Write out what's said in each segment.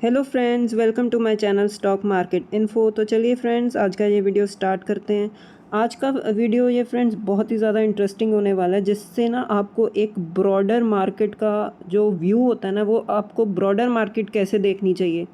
Hello friends, welcome to my channel stock market info. तो चलिए friends, आज का ये वीडियो स्टार्ट करते हैं। आज का वीडियो ये फ्रेंड्स बहुत ही ज़्यादा इंटरेस्टिंग होने वाला है, जिससे ना आपको एक ब्रॉडर मार्केट का जो व्यू होता है ना, वो आपको ब्रॉडर मार्केट कैसे देखनी चाहिए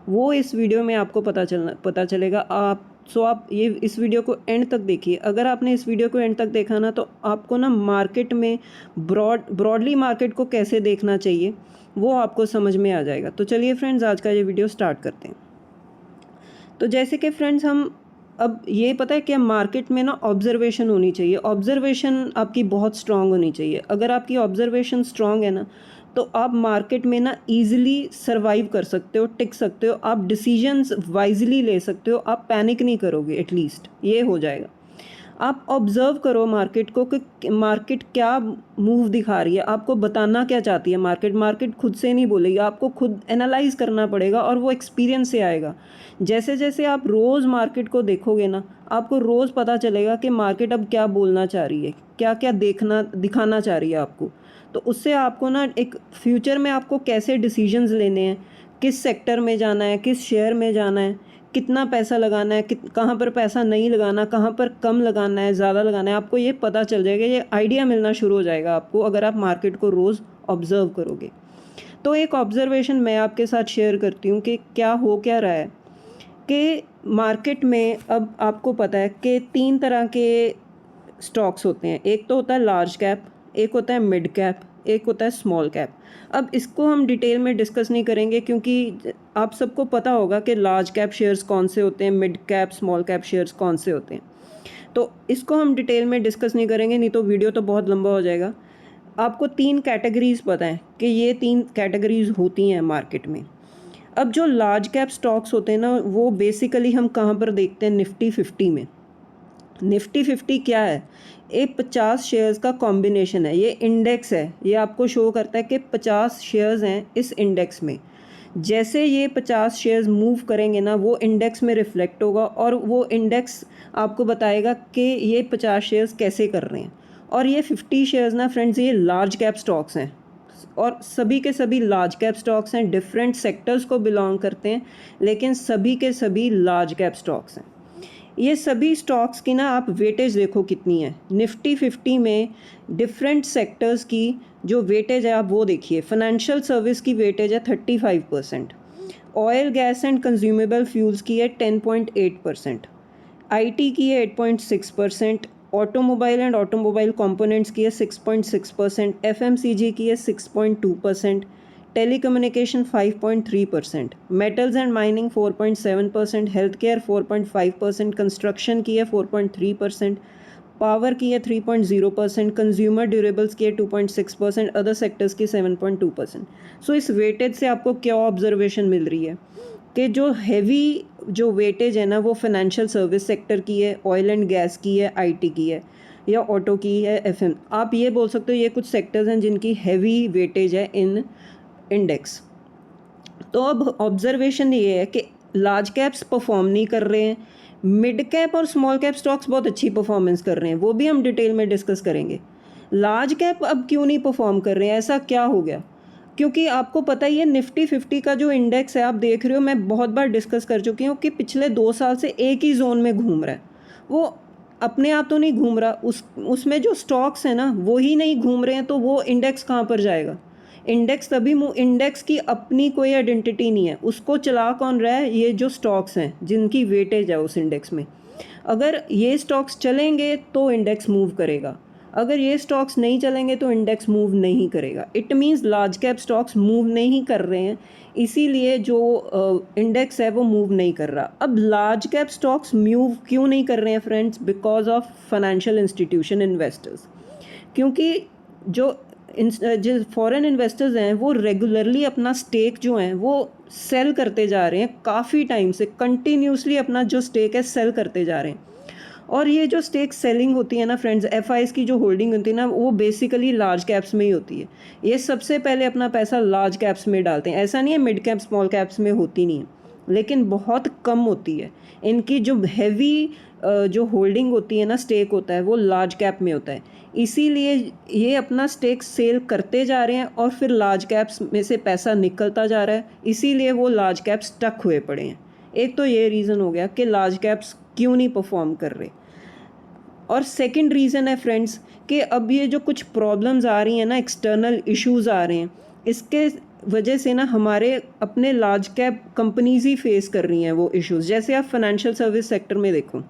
वो इस वीडियो में आपको पता चलेगा। आप ये इस वीडियो को एंड तक देखिए। अगर आपने इस वीडियो को एंड तक देखा ना, तो आपको ना मार्केट में ब्रॉडली मार्केट को कैसे देखना चाहिए वो आपको समझ में आ जाएगा। तो चलिए फ्रेंड्स, आज का ये वीडियो स्टार्ट करते हैं। तो जैसे कि फ्रेंड्स, हम अब ये पता है कि मार्केट में ना ऑब्जर्वेशन होनी चाहिए। ऑब्जर्वेशन आपकी बहुत स्ट्रांग होनी चाहिए। अगर आपकी ऑब्जर्वेशन स्ट्रांग है ना, तो आप मार्केट में ना इजीली सर्वाइव कर सकते हो, टिक सकते हो, आप डिसीजंस वाइजली ले सकते हो, आप पैनिक नहीं करोगे। एटलीस्ट ये हो जाएगा। आप ऑब्ज़र्व करो मार्केट को कि मार्केट क्या मूव दिखा रही है, आपको बताना क्या चाहती है मार्केट। मार्केट खुद से नहीं बोलेगी, आपको खुद एनालाइज करना पड़ेगा, और वो एक्सपीरियंस से आएगा। जैसे जैसे आप रोज़ मार्केट को देखोगे ना, आपको रोज़ पता चलेगा कि मार्केट अब क्या बोलना चाह रही है, क्या क्या दिखाना चाह रही है आपको। तो उससे आपको ना एक फ्यूचर में आपको कैसे डिसीजंस लेने हैं, किस सेक्टर में जाना है, किस शेयर में जाना है, कितना पैसा लगाना है, कहाँ पर पैसा नहीं लगाना, कहाँ पर कम लगाना है, ज़्यादा लगाना है, आपको ये पता चल जाएगा। ये आइडिया मिलना शुरू हो जाएगा आपको, अगर आप मार्केट को रोज़ ऑब्ज़र्व करोगे। तो एक ऑब्ज़र्वेशन मैं आपके साथ शेयर करती हूँ कि क्या रहा है कि मार्केट में अब आपको पता है कि 3 तरह के स्टॉक्स होते हैं। एक तो होता है लार्ज कैप, एक होता है मिड कैप, एक होता है स्मॉल कैप। अब इसको हम डिटेल में डिस्कस नहीं करेंगे, क्योंकि आप सबको पता होगा कि लार्ज कैप शेयर्स कौन से होते हैं, mid cap small cap shares कौन से होते हैं। तो इसको हम डिटेल में डिस्कस नहीं करेंगे, नहीं तो वीडियो तो बहुत लंबा हो जाएगा। आपको 3 कैटेगरीज पता है कि ये 3 कैटेगरीज होती हैं मार्केट में। अब जो लार्ज कैप स्टॉक्स होते हैं ना, वो बेसिकली हम कहाँ पर देखते हैं, निफ्टी 50 में। निफ्टी 50 क्या है? एक 50 शेयर्स का कॉम्बिनेशन है। ये इंडेक्स है, ये आपको शो करता है कि 50 शेयर्स हैं इस इंडेक्स में। जैसे ये 50 शेयर्स मूव करेंगे ना, वो इंडेक्स में रिफ्लेक्ट होगा, और वो इंडेक्स आपको बताएगा कि ये 50 शेयर्स कैसे कर रहे हैं। और ये 50 शेयर्स ना फ्रेंड्स, ये लार्ज कैप स्टॉक्स हैं, और सभी के सभी लार्ज कैप स्टॉक्स हैं। डिफरेंट सेक्टर्स को बिलोंग करते हैं, लेकिन सभी के सभी लार्ज कैप स्टॉक्स हैं। ये सभी स्टॉक्स की ना आप वेटेज देखो कितनी है। निफ्टी 50 में डिफरेंट सेक्टर्स की जो वेटेज है आप वो देखिए। फाइनेंशियल सर्विस की वेटेज है 35%, oil gas and consumable fuels की है 10.8%, आईटी की है 8.6%, ऑटोमोबाइल एंड ऑटोमोबाइल कंपोनेंट्स की है 6.6%, एफएमसीजी की है 6.2%, telecommunication 5.3%, metals and mining 4.7%, health care 4.5%, construction की है 4.3%, पावर की है 3.0%, कंज्यूमर ड्यूरेबल्स की है 2.6%, अदर सेक्टर्स की 7.2%। सो इस वेटेज से आपको क्या ऑब्जर्वेशन मिल रही है कि जो हैवी जो वेटेज है ना, वो फाइनेंशियल सर्विस सेक्टर की है, ऑयल एंड गैस की है, आईटी की है, या ऑटो की है, एफएम। आप ये बोल सकते हो ये कुछ सेक्टर्स हैं जिनकी हैवी वेटेज है इन इंडेक्स। तो अब ऑब्जर्वेशन ये है कि लार्ज कैप्स परफॉर्म नहीं कर रहे हैं, मिड कैप और स्मॉल कैप स्टॉक्स बहुत अच्छी परफॉर्मेंस कर रहे हैं, वो भी हम डिटेल में डिस्कस करेंगे। लार्ज कैप अब क्यों नहीं परफॉर्म कर रहे हैं, ऐसा क्या हो गया? क्योंकि आपको पता ही है निफ्टी 50 का जो इंडेक्स है, आप देख रहे हो, मैं बहुत बार डिस्कस कर चुकी हूँ कि पिछले 2 साल से एक ही जोन में घूम रहा है। वो अपने आप तो नहीं घूम रहा, उसमें जो स्टॉक्स हैं ना वो ही नहीं घूम रहे हैं, तो वो इंडेक्स कहाँ पर जाएगा? इंडेक्स की अपनी कोई आइडेंटिटी नहीं है, उसको चला कौन रहा है? ये जो स्टॉक्स हैं जिनकी वेटेज है उस इंडेक्स में। अगर ये स्टॉक्स चलेंगे तो इंडेक्स मूव करेगा, अगर ये स्टॉक्स नहीं चलेंगे तो इंडेक्स मूव नहीं करेगा। It means large cap stocks move नहीं कर रहे हैं, इसीलिए जो इंडेक्स है वो मूव नहीं कर रहा। अब लार्ज कैप स्टॉक्स मूव क्यों नहीं कर रहे हैं friends? Because of financial institution investors. क्योंकि जो फॉरेन इन्वेस्टर्स हैं वो रेगुलरली अपना स्टेक जो है वो सेल करते जा रहे हैं, काफ़ी टाइम से कंटिन्यूसली अपना जो स्टेक है सेल करते जा रहे हैं। और ये जो स्टेक सेलिंग होती है ना फ्रेंड्स, एफआईज की जो होल्डिंग होती है ना, वो बेसिकली लार्ज कैप्स में ही होती है। ये सबसे पहले अपना पैसा लार्ज कैप्स में डालते हैं, ऐसा नहीं है मिड कैप स्मॉल कैप्स में होती नहीं है। लेकिन बहुत कम होती है। इनकी जो हैवी जो होल्डिंग होती है ना, स्टेक होता है, वो लार्ज कैप में होता है। इसीलिए ये अपना स्टेक सेल करते जा रहे हैं और फिर लार्ज कैप्स में से पैसा निकलता जा रहा है, इसीलिए वो लार्ज कैप स्टक हुए पड़े हैं। एक तो ये रीज़न हो गया कि लार्ज कैप्स क्यों नहीं परफॉर्म कर रहे। और सेकंड रीज़न है फ्रेंड्स कि अब ये जो कुछ प्रॉब्लम्स आ रही हैं ना, एक्सटर्नल इश्यूज़ आ रहे हैं, इसके वजह से ना हमारे अपने लार्ज कैप कंपनीज ही फेस कर रही हैं वो इश्यूज़। जैसे आप फाइनेंशियल सर्विस सेक्टर में देखो,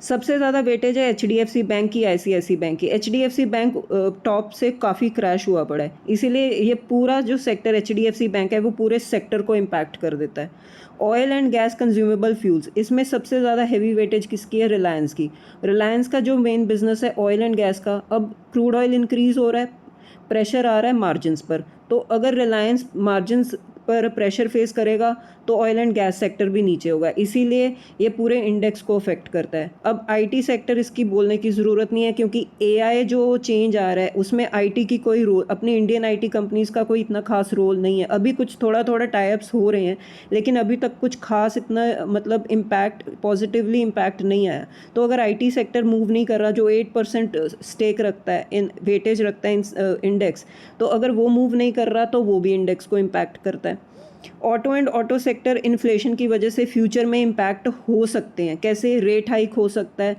सबसे ज़्यादा वेटेज है HDFC बैंक की, ICICI बैंक की। HDFC बैंक टॉप से काफ़ी क्रैश हुआ पड़ा है, इसीलिए ये पूरा जो सेक्टर HDFC बैंक है वो पूरे सेक्टर को इम्पैक्ट कर देता है। Oil and gas consumable fuels, इसमें सबसे ज़्यादा हैवी वेटेज किसकी है? रिलायंस की। रिलायंस का जो मेन बिजनेस है ऑयल एंड गैस का, अब क्रूड ऑयल इंक्रीज़ हो रहा है, प्रेशर आ रहा है मार्जिन्स पर, तो अगर रिलायंस मार्जिन्स पर प्रेशर फेस करेगा तो ऑयल एंड गैस सेक्टर भी नीचे होगा, इसीलिए ये पूरे इंडेक्स को अफेक्ट करता है। अब आईटी सेक्टर इसकी बोलने की ज़रूरत नहीं है, क्योंकि एआई जो चेंज आ रहा है उसमें आईटी की कोई रोल, अपनी इंडियन आईटी कंपनीज़ का कोई इतना खास रोल नहीं है। अभी कुछ थोड़ा थोड़ा टाइप्स हो रहे हैं, लेकिन अभी तक कुछ खास इतना मतलब इम्पैक्ट, पॉजिटिवली इम्पैक्ट नहीं आया। तो अगर आईटी सेक्टर मूव नहीं कर रहा, जो 8% स्टेक रखता है, इन वेटेज रखता है इंडेक्स, तो अगर वो मूव नहीं कर रहा तो वो भी इंडेक्स को इम्पैक्ट करता है। Auto and auto sector inflation की वजह से फ्यूचर में इम्पैक्ट हो सकते हैं। कैसे? रेट हाइक हो सकता है,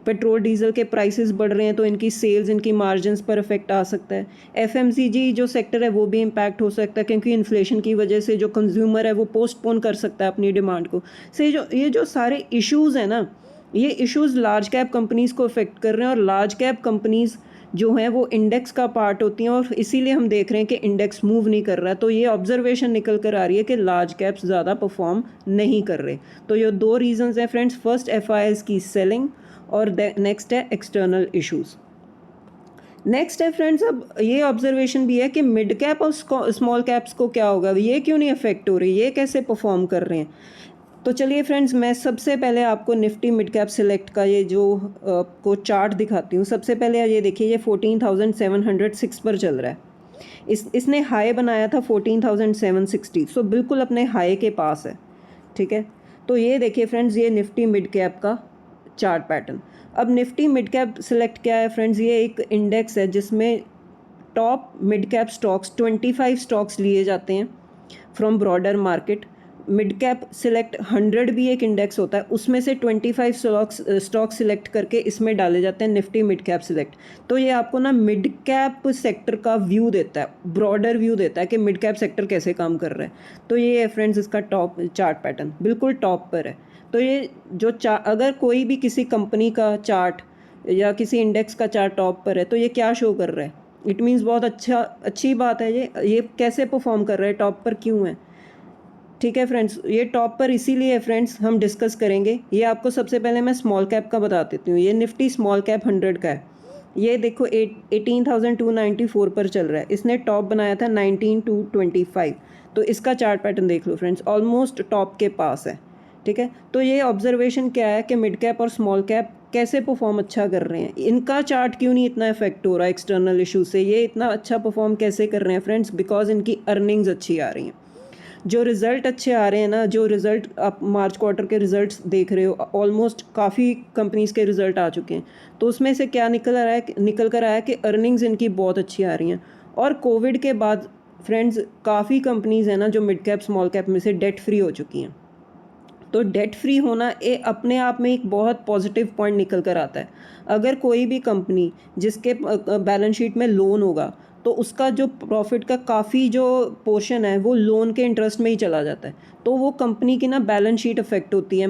पेट्रोल डीजल के प्राइसेस बढ़ रहे हैं तो इनकी सेल्स, इनकी मार्जिन्स पर इफेक्ट आ सकता है। एफएमसीजी जो सेक्टर है वो भी इम्पैक्ट हो सकता है, क्योंकि इन्फ्लेशन की वजह से जो कंज्यूमर है वो पोस्टपोन कर सकता है अपनी डिमांड को। से जो ये जो सारे इश्यूज़ हैं ना, ये इश्यूज़ लार्ज कैप कंपनीज़ को अफेक्ट कर रहे हैं, और लार्ज कैप कंपनीज़ जो हैं वो इंडेक्स का पार्ट होती हैं, और इसीलिए हम देख रहे हैं कि इंडेक्स मूव नहीं कर रहा है। तो ये ऑब्जर्वेशन निकल कर आ रही है कि लार्ज कैप्स ज़्यादा परफॉर्म नहीं कर रहे। तो ये दो रीजंस हैं फ्रेंड्स, फर्स्ट एफआईआईज़ की सेलिंग और नेक्स्ट है एक्सटर्नल इश्यूज़। नेक्स्ट है फ्रेंड्स, अब ये ऑब्जर्वेशन भी है कि मिड कैप और स्मॉल कैप्स को क्या होगा, ये क्यों नहीं अफेक्ट हो रही, ये कैसे परफॉर्म कर रहे हैं। तो चलिए फ्रेंड्स, मैं सबसे पहले आपको निफ्टी मिड कैप सिलेक्ट का ये जो को चार्ट दिखाती हूँ। सबसे पहले ये देखिए, ये 14,706 पर चल रहा है। इसने हाई बनाया था 14,760, सो बिल्कुल अपने हाई के पास है, ठीक है। तो ये देखिए फ्रेंड्स, ये निफ्टी मिड कैप का चार्ट पैटर्न। अब निफ्टी मिड कैप सिलेक्ट क्या है फ्रेंड्स, ये एक इंडेक्स है जिसमें top mid cap stocks 25 stocks लिए जाते हैं from broader market. Mid cap select 100 भी एक इंडेक्स होता है, उसमें से 25 स्टॉक सिलेक्ट करके इसमें डाले जाते हैं निफ्टी मिड कैप सिलेक्ट। तो ये आपको ना मिड कैप सेक्टर का व्यू देता है, ब्रॉडर व्यू देता है कि मिड कैप सेक्टर कैसे काम कर रहा है। तो ये है फ्रेंड्स इसका टॉप चार्ट पैटर्न, बिल्कुल टॉप पर है। तो ये जो अगर कोई भी किसी कंपनी का चार्ट या किसी इंडेक्स का चार्ट टॉप पर है तो ये क्या शो कर रहा है, इट मीन्स बहुत अच्छी बात है। ये कैसे परफॉर्म कर रहा है, टॉप पर क्यों है, ठीक है फ्रेंड्स। ये टॉप पर इसीलिए है फ्रेंड्स, हम डिस्कस करेंगे। ये आपको सबसे पहले मैं स्मॉल कैप का बता देती हूँ। ये निफ्टी स्मॉल कैप 100 का है। ये देखो 18,294 पर चल रहा है। इसने टॉप बनाया था 19,225। तो इसका चार्ट पैटर्न देख लो फ्रेंड्स, ऑलमोस्ट टॉप के पास है, ठीक है। तो ये ऑब्जर्वेशन क्या है कि मिड कैप और स्मॉल कैप कैसे परफॉर्म अच्छा कर रहे हैं, इनका चार्ट क्यों नहीं इतना इफेक्ट हो रहा है एक्सटर्नल इशू से, ये इतना अच्छा परफॉर्म कैसे कर रहे हैं फ्रेंड्स, बिकॉज इनकी अर्निंग्स अच्छी आ रही हैं, जो रिज़ल्ट अच्छे आ रहे हैं ना। जो रिज़ल्ट आप मार्च क्वार्टर के रिज़ल्ट्स देख रहे हो, ऑलमोस्ट काफ़ी कंपनीज़ के रिज़ल्ट आ चुके हैं। तो उसमें से क्या निकल कर आया कि अर्निंग्स इनकी बहुत अच्छी आ रही हैं। और कोविड के बाद फ्रेंड्स काफ़ी कंपनीज़ हैं ना जो मिड कैप स्मॉल कैप में से डेट फ्री हो चुकी हैं। तो डेट फ्री होना ये अपने आप में एक बहुत पॉजिटिव पॉइंट निकल कर आता है। अगर कोई भी कंपनी जिसके बैलेंस शीट में लोन होगा तो उसका जो प्रॉफिट का काफ़ी जो पोर्शन है वो लोन के इंटरेस्ट में ही चला जाता है, तो वो कंपनी की ना बैलेंस शीट अफेक्ट होती है,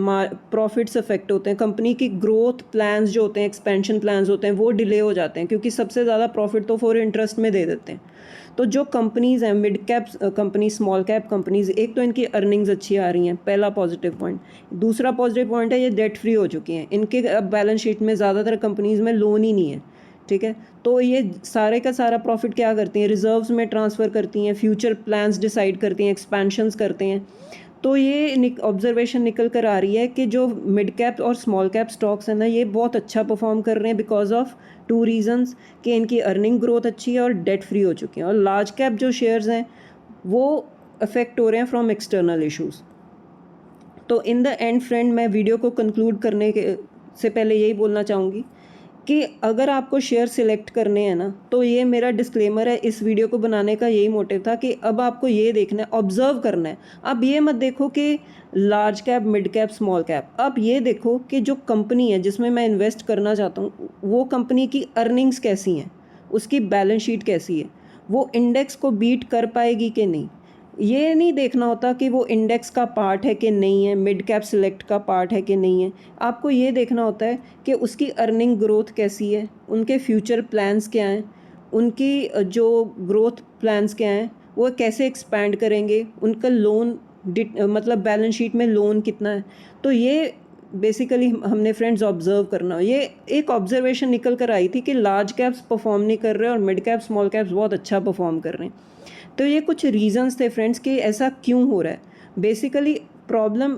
प्रॉफिट्स अफेक्ट होते हैं, कंपनी की ग्रोथ प्लान्स जो होते हैं, एक्सपेंशन प्लान्स होते हैं, वो डिले हो जाते हैं, क्योंकि सबसे ज़्यादा प्रॉफिट तो फॉर इंटरेस्ट में दे देते हैं। तो जो कंपनीज़ हैं mid cap company, small cap companies, एक तो इनकी अर्निंग्स अच्छी आ रही हैं, पहला पॉजिटिव पॉइंट। दूसरा पॉजिटिव पॉइंट है ये डेट फ्री हो चुकी हैं, इनके अब बैलेंस शीट में ज़्यादातर कंपनीज़ में लोन ही नहीं है, ठीक है। तो ये सारे का सारा प्रॉफिट क्या करती हैं, रिजर्व्स में ट्रांसफ़र करती हैं, फ्यूचर प्लान्स डिसाइड करती हैं, एक्सपेंशंस करते हैं। तो ये ऑब्जर्वेशन निकल कर आ रही है कि जो मिड कैप और स्मॉल कैप स्टॉक्स हैं ना, ये बहुत अच्छा परफॉर्म कर रहे हैं बिकॉज ऑफ 2 रीजंस, कि इनकी अर्निंग ग्रोथ अच्छी है और डेट फ्री हो चुकी हैं। और लार्ज कैप जो शेयर्स हैं वो अफेक्ट हो रहे हैं फ्रॉम एक्सटर्नल इशूज़। तो इन द एंड फ्रेंड, मैं वीडियो को कंक्लूड करने के से पहले यही बोलना चाहूँगी कि अगर आपको शेयर सिलेक्ट करने हैं ना, तो ये मेरा डिस्क्लेमर है, इस वीडियो को बनाने का यही मोटिव था कि अब आपको ये देखना है, ऑब्जर्व करना है। अब ये मत देखो कि large cap, mid cap, small cap, अब ये देखो कि जो कंपनी है जिसमें मैं इन्वेस्ट करना चाहता हूँ, वो कंपनी की अर्निंग्स कैसी हैं, उसकी बैलेंस शीट कैसी है, वो इंडेक्स को बीट कर पाएगी कि नहीं। ये नहीं देखना होता कि वो इंडेक्स का पार्ट है कि नहीं है, मिड कैप सिलेक्ट का पार्ट है कि नहीं है। आपको ये देखना होता है कि उसकी अर्निंग ग्रोथ कैसी है, उनके फ्यूचर प्लान्स क्या हैं, उनकी जो ग्रोथ प्लान्स क्या हैं, वो कैसे एक्सपैंड करेंगे, उनका लोन मतलब बैलेंस शीट में लोन कितना है। तो ये बेसिकली हमने फ्रेंड्स ऑब्जर्व करना। ये एक ऑब्जर्वेशन निकल कर आई थी कि लार्ज कैप्स परफॉर्म नहीं कर रहे और मिड कैप, स्मॉल कैप्स बहुत अच्छा परफॉर्म कर रहे हैं। तो ये कुछ रीजंस थे फ्रेंड्स कि ऐसा क्यों हो रहा है। बेसिकली प्रॉब्लम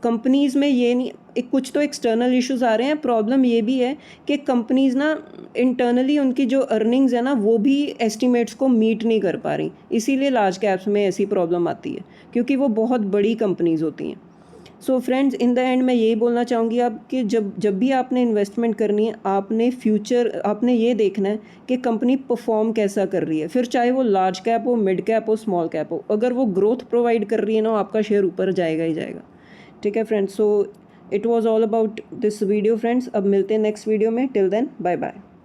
कंपनीज़ में ये नहीं, कुछ तो एक्सटर्नल इश्यूज आ रहे हैं, प्रॉब्लम ये भी है कि कंपनीज़ ना इंटरनली उनकी जो अर्निंग्स है ना, वो भी एस्टिमेट्स को मीट नहीं कर पा रही। इसीलिए लार्ज कैप्स में ऐसी प्रॉब्लम आती है, क्योंकि वो बहुत बड़ी कंपनीज़ होती हैं। So friends, in the end मैं यही बोलना चाहूँगी आप कि जब भी आपने इन्वेस्टमेंट करनी है, आपने ये देखना है कि कंपनी परफॉर्म कैसा कर रही है। फिर चाहे वो लार्ज कैप हो, मिड कैप हो, स्मॉल कैप हो, अगर वो ग्रोथ प्रोवाइड कर रही है ना, आपका शेयर ऊपर जाएगा ही जाएगा। ठीक है friends, so it was all about this video friends. अब मिलते हैं नेक्स्ट वीडियो में। Till then, bye bye.